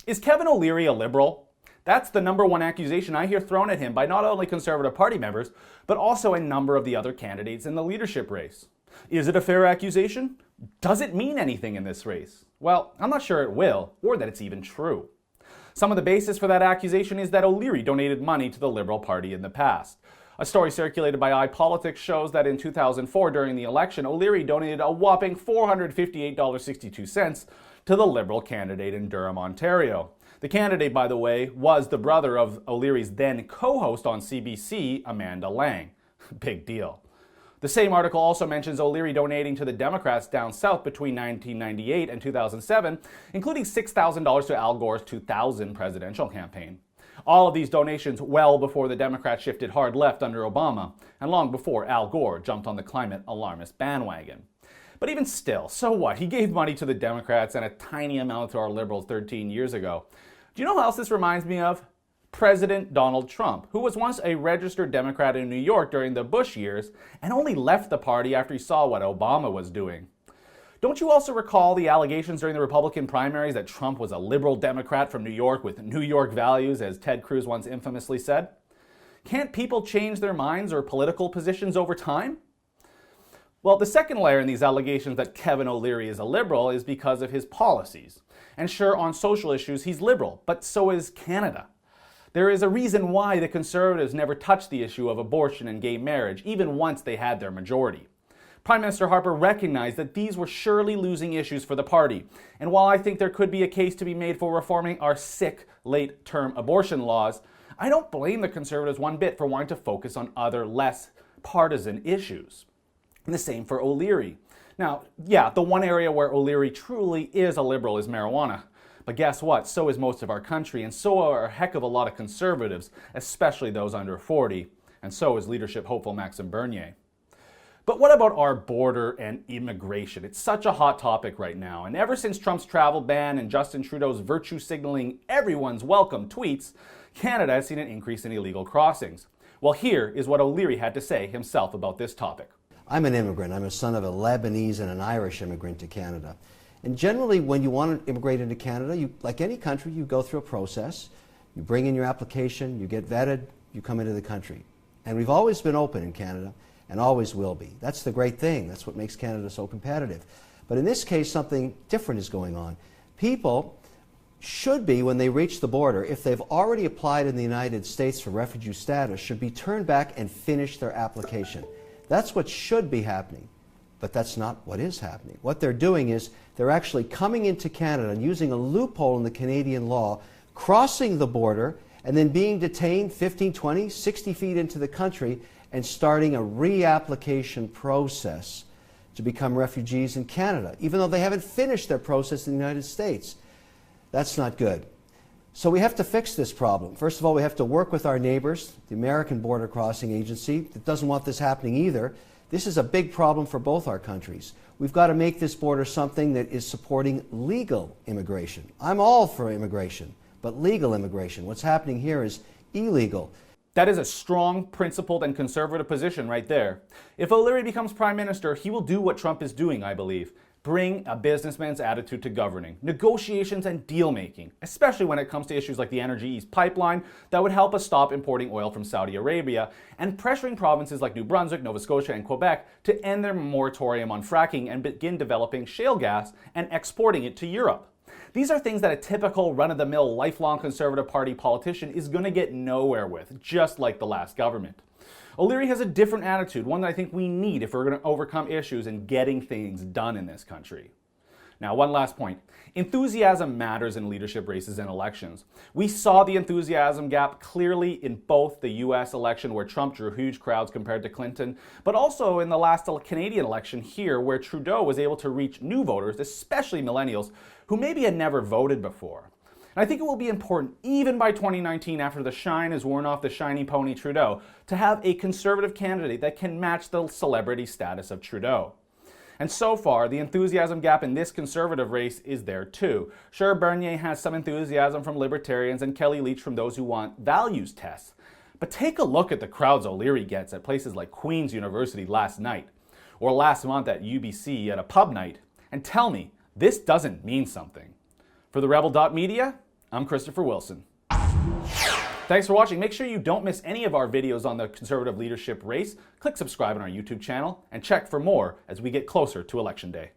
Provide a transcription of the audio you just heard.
Is Kevin O'Leary a liberal? That's the number one accusation I hear thrown at him by not only Conservative Party members, but also a number of the other candidates in the leadership race. Is it a fair accusation? Does it mean anything in this race? Well, I'm not sure it will, or that it's even true. Some of the basis for that accusation is that O'Leary donated money to the Liberal Party in the past. A story circulated by iPolitics shows that in 2004, during the election, O'Leary donated a whopping $458.62 to the Liberal candidate in Durham, Ontario. The candidate, by the way, was the brother of O'Leary's then co-host on CBC, Amanda Lang. Big deal. The same article also mentions O'Leary donating to the Democrats down south between 1998 and 2007, including $6,000 to Al Gore's 2000 presidential campaign. All of these donations well before the Democrats shifted hard left under Obama, and long before Al Gore jumped on the climate alarmist bandwagon. But even still, so what? He gave money to the Democrats and a tiny amount to our liberals 13 years ago. Do you know who else this reminds me of? President Donald Trump, who was once a registered Democrat in New York during the Bush years and only left the party after he saw what Obama was doing. Don't you also recall the allegations during the Republican primaries that Trump was a liberal Democrat from New York with New York values, as Ted Cruz once infamously said? Can't people change their minds or political positions over time? Well, the second layer in these allegations that Kevin O'Leary is a liberal is because of his policies. And sure, on social issues, he's liberal, but so is Canada. There is a reason why the Conservatives never touched the issue of abortion and gay marriage, even once they had their majority. Prime Minister Harper recognized that these were surely losing issues for the party, and while I think there could be a case to be made for reforming our sick late-term abortion laws, I don't blame the Conservatives one bit for wanting to focus on other less partisan issues. And the same for O'Leary. Now, yeah, the one area where O'Leary truly is a liberal is marijuana. But guess what? So is most of our country, and so are a heck of a lot of Conservatives, especially those under 40, and so is leadership hopeful Maxime Bernier. But what about our border and immigration? It's such a hot topic right now, and ever since Trump's travel ban and Justin Trudeau's virtue signaling everyone's welcome tweets, Canada has seen an increase in illegal crossings. Well, here is what O'Leary had to say himself about this topic. I'm an immigrant. I'm a son of a Lebanese and an Irish immigrant to Canada. And generally, when you want to immigrate into Canada, like any country, you go through a process. You bring in your application, you get vetted, you come into the country. And we've always been open in Canada, and always will be. That's the great thing. That's what makes Canada so competitive. But in this case, something different is going on. People should be, when they reach the border, if they've already applied in the United States for refugee status, should be turned back and finish their application. That's what should be happening. But that's not what is happening. What they're doing is they're actually coming into Canada and using a loophole in the Canadian law, crossing the border, and then being detained 15, 20, 60 feet into the country and starting a reapplication process to become refugees in Canada, even though they haven't finished their process in the United States. That's not good. So we have to fix this problem. First of all, we have to work with our neighbors, the American Border Crossing Agency, that doesn't want this happening either. This is a big problem for both our countries. We've got to make this border something that is supporting legal immigration. I'm all for immigration, but legal immigration. What's happening here is illegal. That is a strong, principled, and conservative position right there. If O'Leary becomes Prime Minister, he will do what Trump is doing, I believe. Bring a businessman's attitude to governing, negotiations, and deal-making, especially when it comes to issues like the Energy East pipeline that would help us stop importing oil from Saudi Arabia, and pressuring provinces like New Brunswick, Nova Scotia, and Quebec to end their moratorium on fracking and begin developing shale gas and exporting it to Europe. These are things that a typical run-of-the-mill lifelong Conservative Party politician is going to get nowhere with, just like the last government. O'Leary has a different attitude, one that I think we need if we're going to overcome issues and getting things done in this country. Now, one last point. Enthusiasm matters in leadership races and elections. We saw the enthusiasm gap clearly in both the US election, where Trump drew huge crowds compared to Clinton, but also in the last Canadian election here, where Trudeau was able to reach new voters, especially millennials, who maybe had never voted before. And I think it will be important, even by 2019, after the shine is worn off the shiny pony Trudeau, to have a Conservative candidate that can match the celebrity status of Trudeau. And so far, the enthusiasm gap in this Conservative race is there too. Sure, Bernier has some enthusiasm from Libertarians and Kelly Leitch from those who want values tests. But take a look at the crowds O'Leary gets at places like Queen's University last night, or last month at UBC at a pub night, and tell me this doesn't mean something. For the Rebel.media, I'm Christopher Wilson. Thanks for watching. Make sure you don't miss any of our videos on the Conservative leadership race. Click subscribe on our YouTube channel and check for more as we get closer to Election Day.